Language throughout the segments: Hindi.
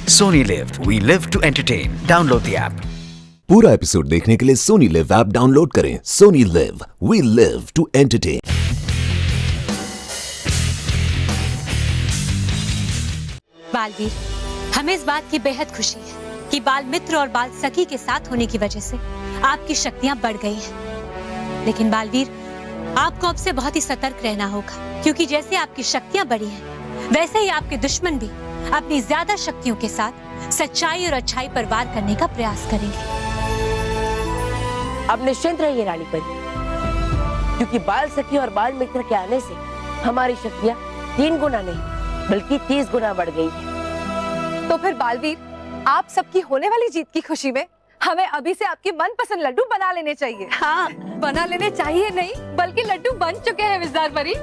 Sony Live. We live to entertain. Download the app. पूरा एपिसोड देखने के लिए सोनी लिव ऐप डाउनलोड करें। Sony LIV, we live to entertain. Baalveer, हमें इस बात की बेहद खुशी है कि बाल मित्र और बाल सखी के साथ होने की वजह से आपकी शक्तियां बढ़ गई हैं। लेकिन बालवीर, आपको अब से बहुत ही सतर्क रहना होगा, क्योंकि जैसे आपकी शक्तियां बढ़ी हैं, वैसे ही आपके दुश्मन भी अपनी ज्यादा शक्तियों के साथ सच्चाई और अच्छाई पर वार करने का प्रयास करेंगे। अब निश्चिंत रहिए रानी परी, क्योंकि बाल सखी और बाल मित्र के आने से हमारी शक्तियां 3 गुना नहीं बल्कि 30 गुना बढ़ गई है। तो फिर बालवीर, आप सबकी होने वाली जीत की खुशी में हमें अभी से आपके मनपसंद लड्डू बना लेने चाहिए। हाँ, बना लेने चाहिए नहीं, बल्कि लड्डू बन चुके हैं विजदार परी,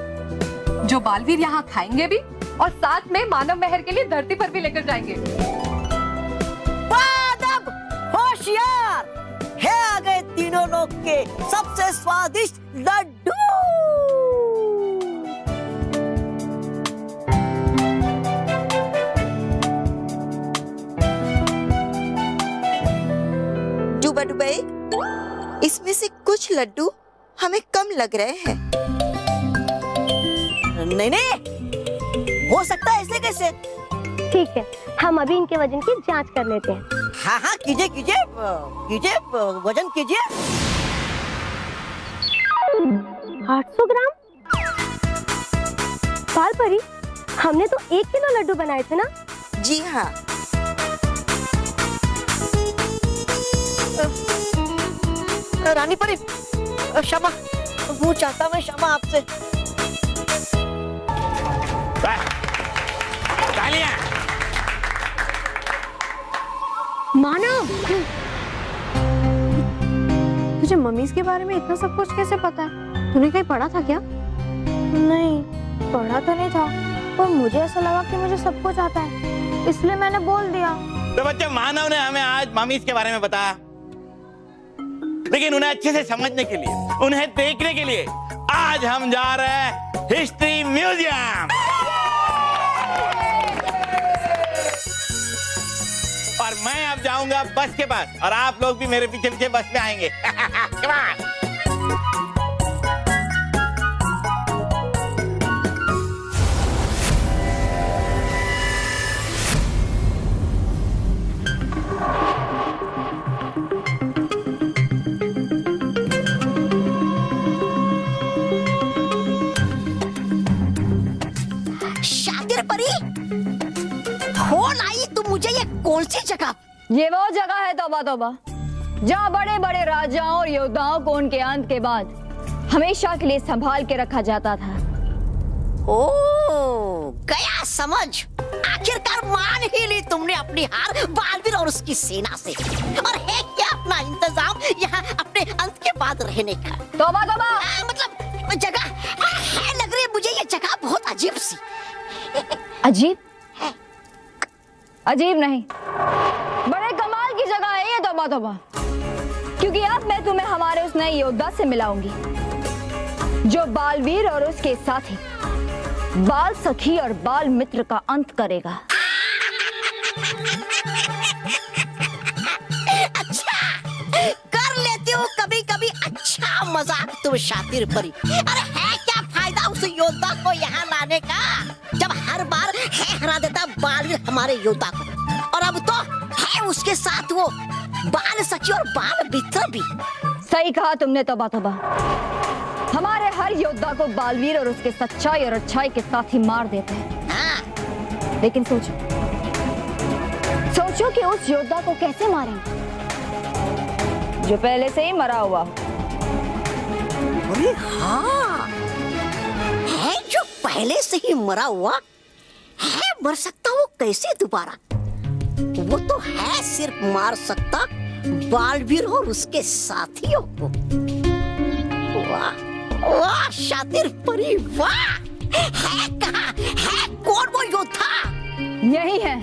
जो बालवीर यहाँ खाएंगे भी और साथ में मानव मेहर के लिए धरती पर भी लेकर जाएंगे। बादब, होशियार, है आ गए तीनों लोग के सबसे स्वादिष्ट लड्डू। डूबा डुबई, इसमें से कुछ लड्डू हमें कम लग रहे हैं। नहीं नहीं, हो सकता है ऐसे कैसे? ठीक है, हम अभी इनके वजन की जांच कर लेते हैं। हाँ हाँ, कीजिए कीजिए कीजिए, वजन कीजिए। 800 ग्राम। बाल परी, हमने तो 1 किलो लड्डू बनाए थे ना? जी हाँ। रानी परी, क्षमा, वो चाहता मैं क्षमा आपसे। मानव, तुझे मम्मीज के बारे में इतना सब कुछ कैसे पता है? तूने कहीं पढ़ा था क्या? नहीं, पढ़ा तो नहीं था, पर मुझे ऐसा लगा कि मुझे सब कुछ आता है, इसलिए मैंने बोल दिया। तो बच्चे, मानव ने हमें आज मम्मीज के बारे में बताया, लेकिन उन्हें अच्छे से समझने के लिए, उन्हें देखने के लिए आज हम जा रहे हैं हिस्ट्री म्यूजियम। और मैं अब जाऊंगा बस के पास, और आप लोग भी मेरे पीछे पीछे बस में आएंगे। Come on! शातिर परी, फोन आई तो मुझे ये कौन सी जगह? ये वो जगह है तौबा तौबा, जहाँ बड़े बड़े राजाओं और योद्धाओं को उनके अंत के बाद हमेशा के लिए संभाल के रखा जाता था। ओ, गया समझ। आखिरकार मान ही ली तुमने अपनी हार बालवीर और उसकी सेना से। और है क्या अपना इंतजाम यहाँ अपने अंत के बाद रहने का? तौबा तौबा, मतलब जगह है, लग रही है मुझे ये जगह बहुत अजीब सी। अजीब? अजीब नहीं, बड़े कमाल की जगह है ये तौबा तौबा, क्योंकि अब मैं तुम्हें हमारे उस नए योद्धा से मिलाऊंगी, जो बालवीर और उसके साथी बाल सखी और बाल मित्र का अंत करेगा। अच्छा, कर लेते हो कभी कभी अच्छा मजाक तुम शातिर परी। अरे है क्या फायदा उस योद्धा को यहाँ लाने का, जब हर बार है हरा देता बालवीर हमारे योद्धा को, और अब तो है उसके साथ वो बाल सखी और बाल मित्र भी। सही कहा तुमने तौबा तौबा, हमारे हर योद्धा को बालवीर और उसके सच्चाई और अच्छाई के साथ ही मार देते हैं। हाँ। लेकिन सोचो कि उस योद्धा को कैसे मारेंगे जो पहले से ही मरा हुआ हो। अरे हाँ, है जो पहले से ही मरा हुआ है, मर सकता वो कैसे दोबारा? वो तो है सिर्फ मार सकता बालवीर और उसके साथियों को। वाह वाह शातिर परी, वाह! है कहाँ? है कौन वो योद्धा? यही है,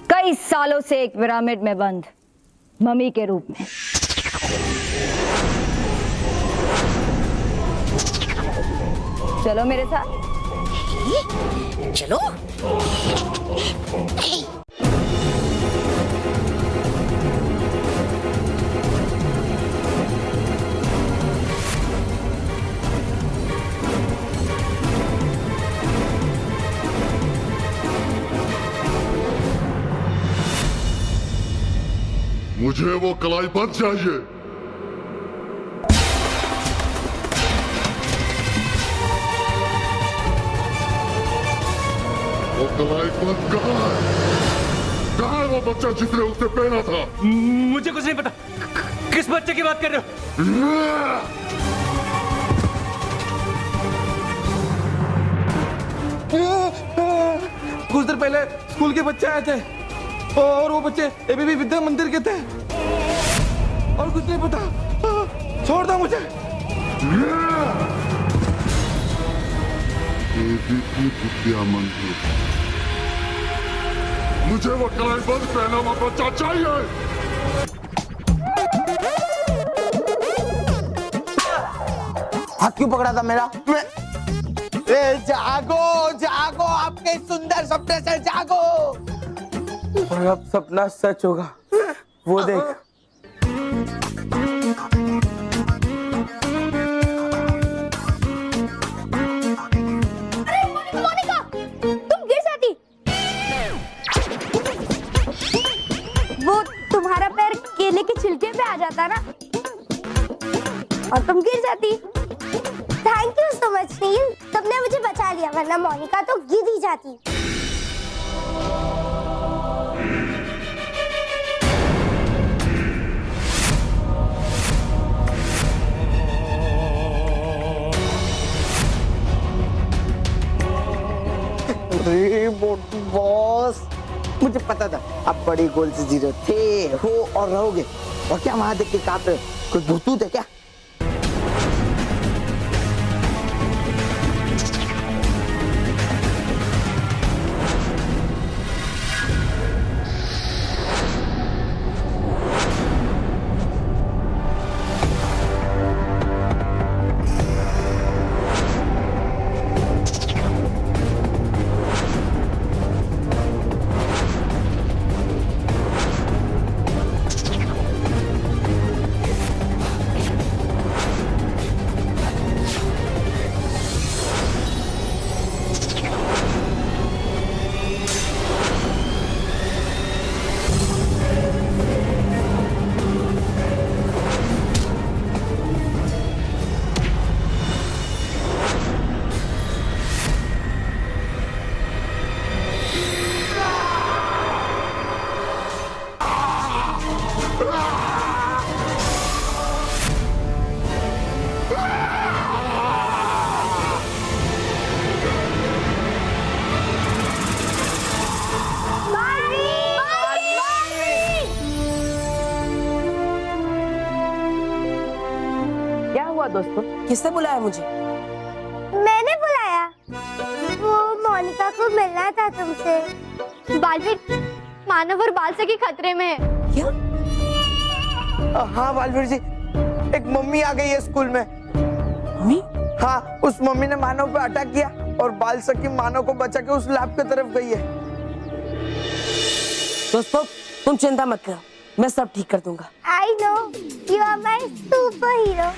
कई सालों से एक पिरामिड में बंद मम्मी के रूप में। चलो मेरे साथ। चलो। मुझे वो कलाई पद चाहिए। वो कलाई पद कहाँ है? कहाँ है वो बच्चा जिसने उसे पहना था? मुझे कुछ नहीं पता। किस बच्चे की बात कर रहे हो? कुछ देर पहले स्कूल के बच्चे आए थे और वो बच्चे एबीवी विद्या मंदिर के थे और कुछ नहीं पता। छोड़ दो मुझे। एबीवी विद्या मंदिर। मुझे वो कलाईबंद पहना हुआ बच्चा चाहिए। हाथ क्यों पकड़ा था मेरा? जागो जागो, आपके सुंदर सपने से जागो। और अब सपना सच होगा, वो देख। अरे मोनिका, तुम गिर जाती। वो तुम्हारा पैर केले के छिलके पे आ जाता ना, और तुम गिर जाती। थैंक यू सो मच नील, तुमने मुझे बचा लिया, वरना मोनिका तो गिर ही जाती। अरे बॉस, मुझे पता था आप बड़ी गोल से जीरो थे, हो और रहोगे। और क्या वहां देख के कांप रहे हो? कोई भूत है क्या? दोस्तों, किसने बुलाया मुझे? मैंने बुलाया। वो मोनिका को मिलना था तुमसे। बालवीर, मानव और बाल सखी खतरे में है। क्या? हाँ बालवीर जी, एक मम्मी आ गई है स्कूल में। मम्मी? हाँ, उस मम्मी ने मानव पे अटैक किया और बाल सखी मानव को बचा के उस लैब की तरफ गई है। दोस्तों, तुम चिंता मत करो, मैं सब ठीक कर दूंगा। I know, you are my superhero.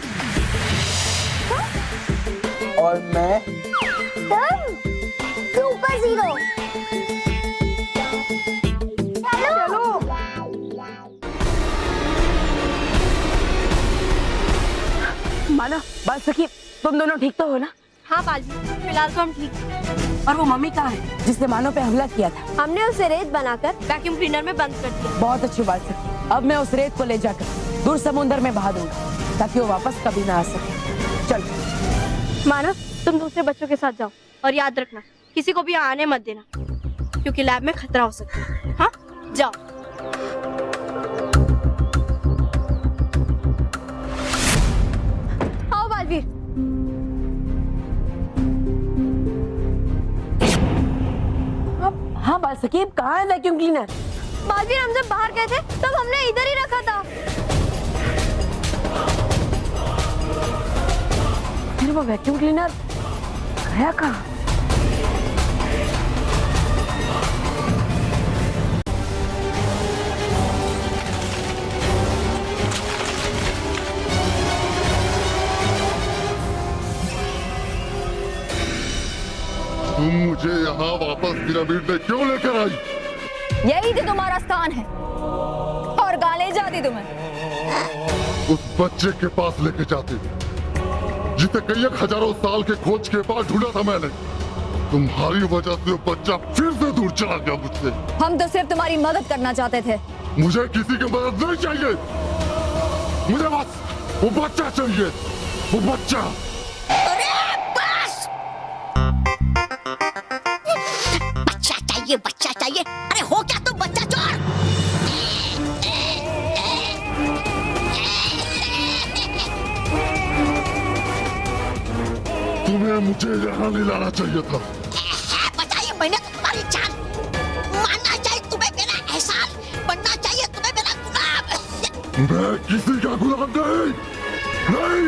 और मैं? तुम सुपर हीरो। चलो। मानव, बाल सखी, तुम दोनों ठीक तो हो ना? हाँ बालवीर, फिलहाल तो हम ठीक। और वो मम्मी कहाँ है जिसने मानव पे हमला किया था? हमने उसे रेत बनाकर वैक्यूम क्लीनर में बंद कर दिया। बहुत अच्छी बात सखी। अब मैं उस रेत को ले जाकर दूर समुद्र में बहा दूंगा ताकि वो वापस कभी ना आ सके। चल मानव, तुम दूसरे बच्चों के साथ जाओ और याद रखना किसी को भी आने मत देना, क्योंकि लैब में खतरा हो सकता है। हाँ, जाओ। आओ बालवीर। हाँ बाल सखी, कहाँ है वैक्यूम क्लीनर? बालवीर, हम जब बाहर गए थे तब हमने इधर ही रखा था। फिर वो वैक्यूम क्लीनर गया कहाँ? यहाँ वापस पिरामिड में क्यों लेकर आई? यही तो तुम्हारा स्थान है और गाले जाती तुम्हें। उस बच्चे के पास लेके जाते जिसे कई हजारों साल के खोज के बाद ढूंढा था मैंने। तुम्हारी वजह से वो बच्चा फिर से दूर चला गया मुझसे। हम तो सिर्फ तुम्हारी मदद करना चाहते थे। मुझे किसी की मदद नहीं चाहिए, मुझे बस वो बच्चा चाहिए, वो बच्चा। अरे बस, बच्चा चाहिए। अरे हो क्या तुम बच्चा चोर? तुम्हें मुझे यहाँ ले लाना चाहिए था। बचाइए, मैंने तुम्हारी जान। मानना चाहिए तुम्हें मेरा एहसान, बनना चाहिए तुम्हें मेरा गुलाम। मैं किसी का गुलाम नहीं, नहीं।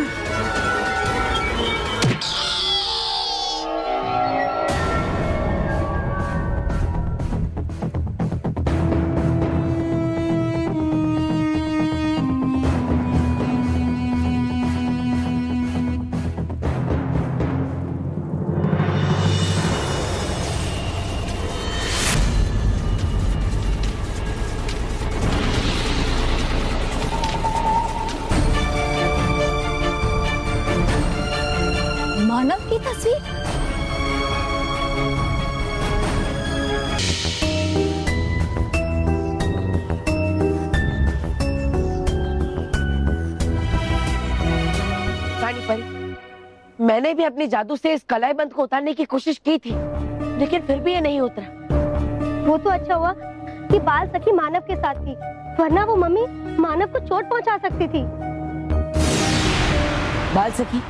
मानव की तस्वीर? रानी परी, मैंने भी अपनी जादू से इस कलाई बंद को उतारने की कोशिश की थी, लेकिन फिर भी ये नहीं उतरा। वो तो अच्छा हुआ कि बाल सखी मानव के साथ थी, वरना वो मम्मी मानव को चोट पहुंचा सकती थी। बाल सखी,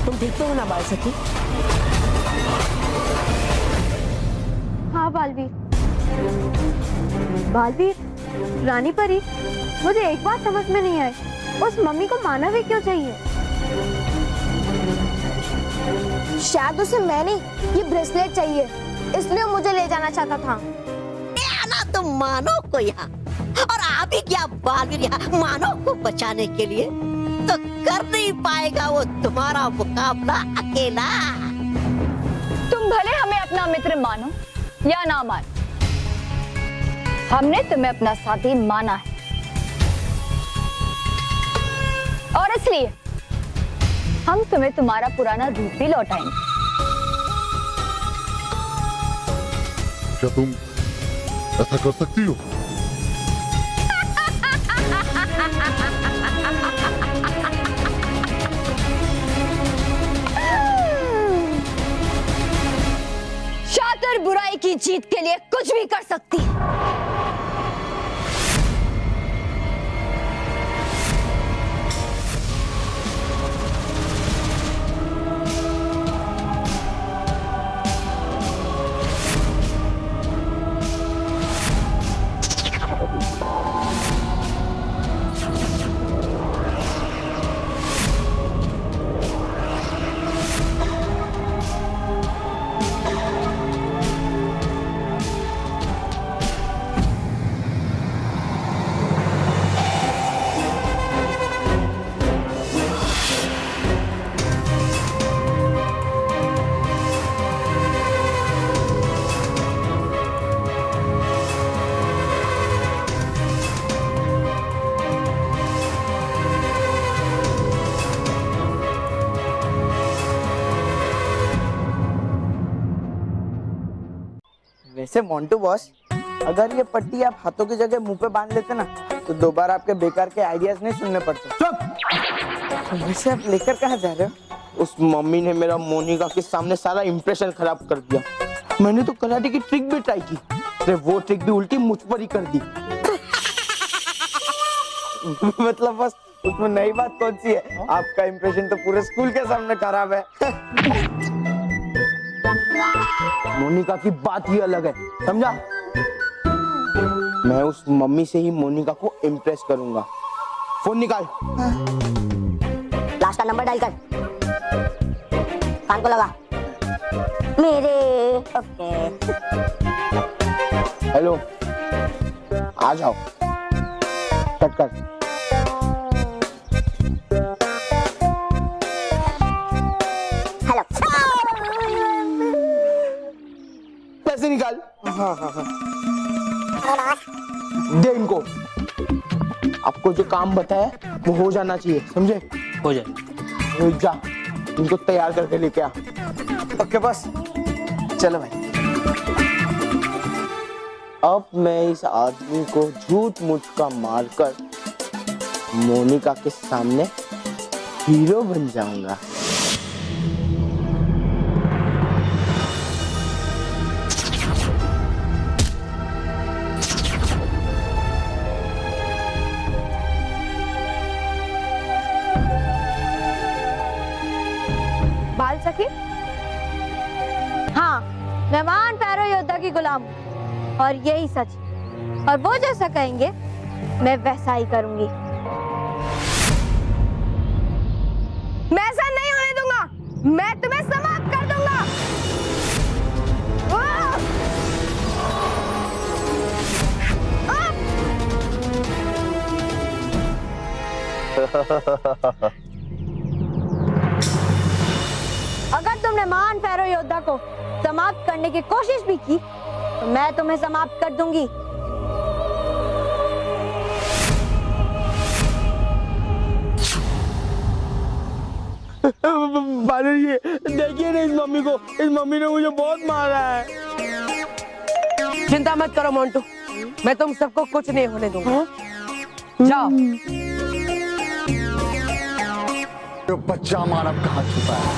तुम ठीक तो हो ना बाल सखी? हाँ बालवीर। बालवीर, रानी परी, मुझे एक बात समझ में नहीं आई, उस मम्मी को मानव ही क्यों चाहिए? शायद उसे मैं नहीं, ये ब्रेसलेट चाहिए, इसलिए मुझे ले जाना चाहता था। आना तुम मानो को यहाँ, और आप ही क्या बालवीर यहाँ मानो को बचाने के लिए, तो कर नहीं पाएगा वो तुम्हारा मुकाबला अकेला। तुम भले हमें अपना मित्र मानो या ना मानो, हमने तुम्हें अपना साथी माना है, और इसलिए हम तुम्हें तुम्हारा पुराना रूप भी लौटाएंगे। क्या तुम ऐसा कर सकती हो? शातिर बुराई की जीत के लिए कुछ भी कर सकती है। वैसे मोंटू बॉस, अगर ये पट्टी आप हाथों की जगह मुंह पे बांध लेते ना, तो दोबारा आपके बेकार के आइडियाज नहीं सुनने पड़ते। चुप! वैसे आप लेकर कहाँ जा रहे हो? उस मम्मी ने मेरा मोनिका के सामने सारा इंप्रेशन खराब कर दिया। मैंने तो कराटे की ट्रिक भी ट्राई की, अरे वो ट्रिक भी उल्टी मुझ पर ही कर दी। मतलब बस उसमें नई बात कौन सी है? आपका इंप्रेशन तो पूरे स्कूल के सामने खराब है। मोनिका की बात ही अलग है, समझा? मैं उस मम्मी से ही मोनिका को इम्प्रेस करूंगा। फोन निकाल। लास्ट का नंबर डायल कर, कान को लगा मेरे। ओके हेलो, आ जाओ, कट कर। हेलो। पैसे निकाल। हाँ हाँ हाँ, दे इनको। आपको जो काम बताया वो हो जाना चाहिए, समझे? हो जाए। रोहित जा, इनको तैयार करके लेके आ। ओके बस, चलो भाई। अब मैं इस आदमी को झूठ मूठ का मारकर मोनिका के सामने हीरो बन जाऊंगा। बाल सखी? हाँ, मैं महान पैरो योद्धा की गुलाम हूँ और यही सच, और वो जैसा कहेंगे मैं वैसा ही करूंगी। मैं ऐसा नहीं होने दूंगा, मैं तुम्हें समाप्त कर दूंगा। अगर तुमने महान पैरो योद्धा को समाप्त करने की कोशिश भी की तो मैं तुम्हें समाप्त कर दूंगी। बादल जी, देखिए ना इस मम्मी को, इस मम्मी ने मुझे बहुत मारा है। चिंता मत करो मोंटू, मैं तुम सबको कुछ नहीं होने दूंगा। जाओ। जो बच्चा मानव कहाँ छुपा है,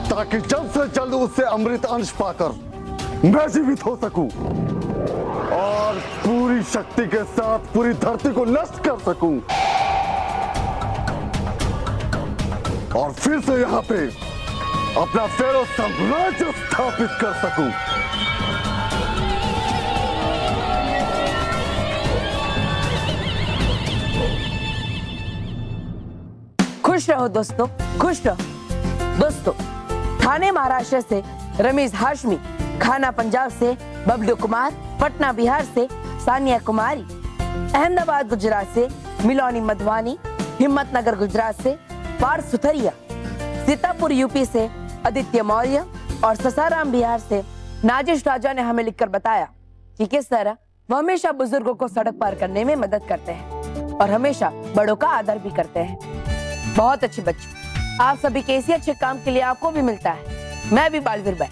ताकि जल्द से जल्द उससे अमृत अंश पाकर मैं जीवित हो सकूं और पूरी शक्ति के साथ पूरी धरती को नष्ट कर सकूं और फिर से यहाँ पे अपना फेरो साम्राज्य स्थापित कर सकूं। खुश रहो दोस्तों, खुश रहो दोस्तों। ठाणे महाराष्ट्र से रमीज हाशमी, खाना पंजाब से बबलू कुमार, पटना बिहार से सानिया कुमारी, अहमदाबाद गुजरात से मिलोनी मधवानी, हिम्मतनगर गुजरात से पार्थ सुथरिया, सीतापुर यूपी से आदित्य मौर्य और ससाराम बिहार से नाजिश राजा ने हमें लिखकर बताया कि किस तरह वो हमेशा बुजुर्गों को सड़क पार करने में मदद करते हैं और हमेशा बड़ों का आदर भी करते हैं। बहुत अच्छे बच्चों, आप सभी के इसी अच्छे काम के लिए आपको भी मिलता है। मैं भी बालवीर भाई।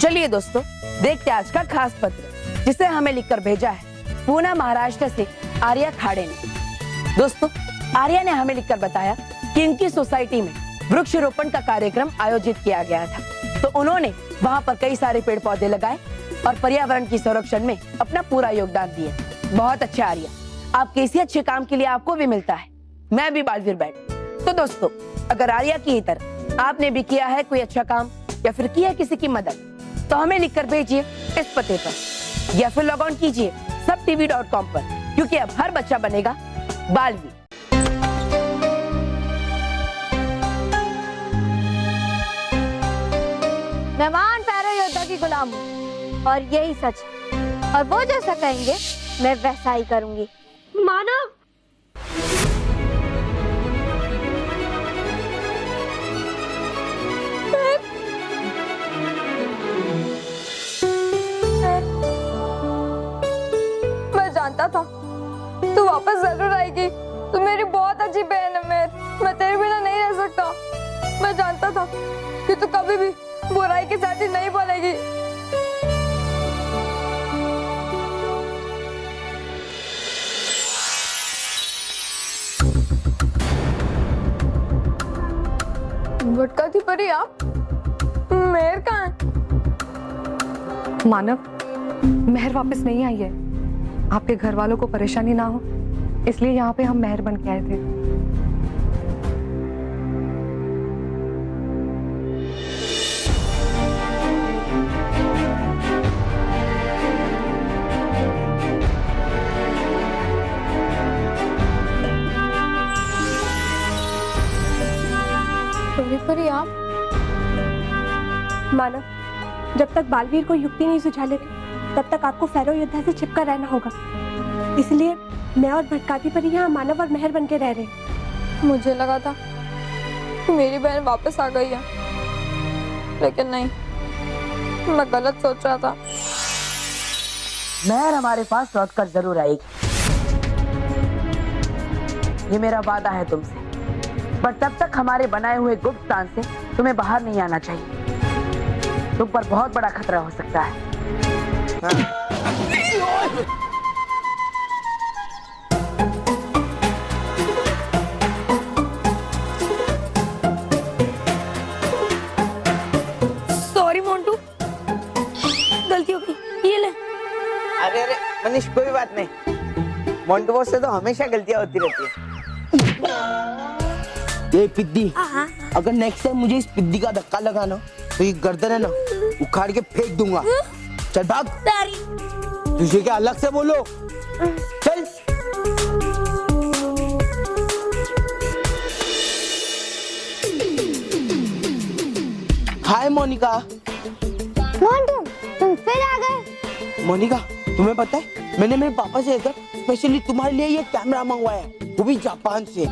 चलिए दोस्तों, देखते हैं आज का खास पत्र जिसे हमें लिखकर भेजा है पूना महाराष्ट्र से आर्या खाड़े ने। दोस्तों, आर्या ने हमें लिखकर बताया कि इनकी सोसाइटी में वृक्षारोपण का कार्यक्रम आयोजित किया गया था, तो उन्होंने वहां पर कई सारे पेड़ पौधे लगाए और पर्यावरण की संरक्षण में अपना पूरा योगदान दिया। बहुत अच्छा आर्या, आपके इसी अच्छे काम के लिए आपको भी मिलता है। मैं भी बालवीर बैठ। तो दोस्तों, अगर आर्या की ही तरह आपने भी किया है कोई अच्छा काम या फिर किया किसी की मदद, तो हमें लिखकर भेजिए इस पते पर या फिर लॉग ऑन कीजिए सबtv.com पर, क्योंकि अब हर बच्चा बनेगा बालवीर। मैं महान पैरो योद्धा की गुलाम हूँ और यही सच, और वो जैसा कहेंगे मैं वैसा ही करूंगी। मानव, मैं जानता था तू वापस जरूर आएगी। तू मेरी बहुत अच्छी बहन है। मैं तेरे बिना नहीं रह सकता। मैं जानता था कि तू कभी भी बुराई के साथ ही नहीं बोलेगी। भटका थी परी आप, मेहर कहाँ है? मानव, मेहर वापस नहीं आई है। आपके घर वालों को परेशानी ना हो इसलिए यहाँ पे हम मेहर बन के आए थे। परी आप? मानव, जब तक बालवीर को युक्ति नहीं सुझा लेते तब तक आपको फैरो योद्धा से छिपकर रहना होगा। इसलिए मैं और भटकाती परी यहाँ मानव और मेहर बन के रह रहे हैं। मुझे लगा था कि मेरी बहन वापस आ गई है, लेकिन नहीं, मैं गलत सोच रहा था। मेहर हमारे पास लौट कर जरूर आएगी, ये मेरा वादा है तुमसे। पर तब तक हमारे बनाए हुए गुप्त स्थान से तुम्हें बाहर नहीं आना चाहिए। तुम पर बहुत बड़ा खतरा हो सकता है। सॉरी मोंटू, गलती हो गई, ये ले। अरे अरे मनीष, कोई बात नहीं। मोंटू बॉस से तो हमेशा गलतियां होती रहती है। ये पिद्दी, अगर नेक्स्ट टाइम मुझे इस पिद्दी का धक्का लगा ना तो ये गर्दन है ना उखाड़ के फेंक दूंगा। चल भाग। तुझे क्या अलग से बोलो, चल। हाय मोनिका। मोंटू, तुम फिर आ गए। मोनिका, तुम्हें पता है मैंने मेरे पापा से लेकर स्पेशली तुम्हारे लिए ये कैमरा मंगवाया है, वो भी जापान से।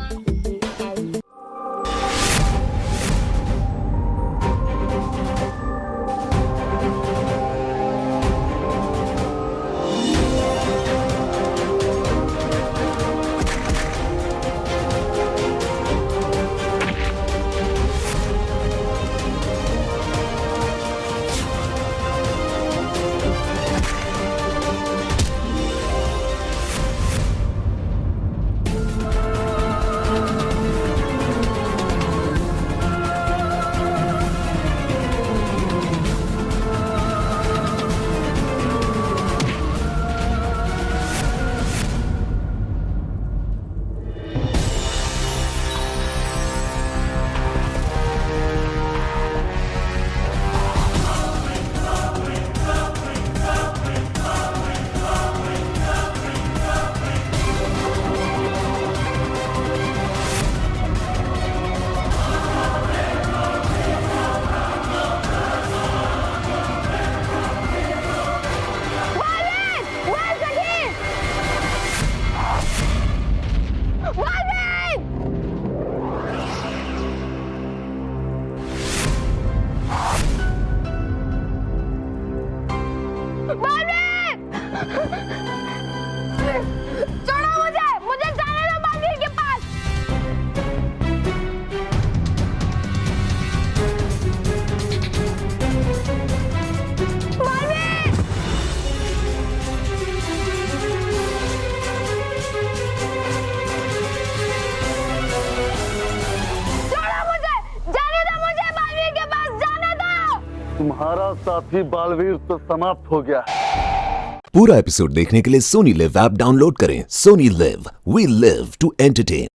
तुम्हारा साथी बालवीर तो समाप्त हो गया। पूरा एपिसोड देखने के लिए सोनी लिव ऐप डाउनलोड करें। Sony LIV, we live to entertain.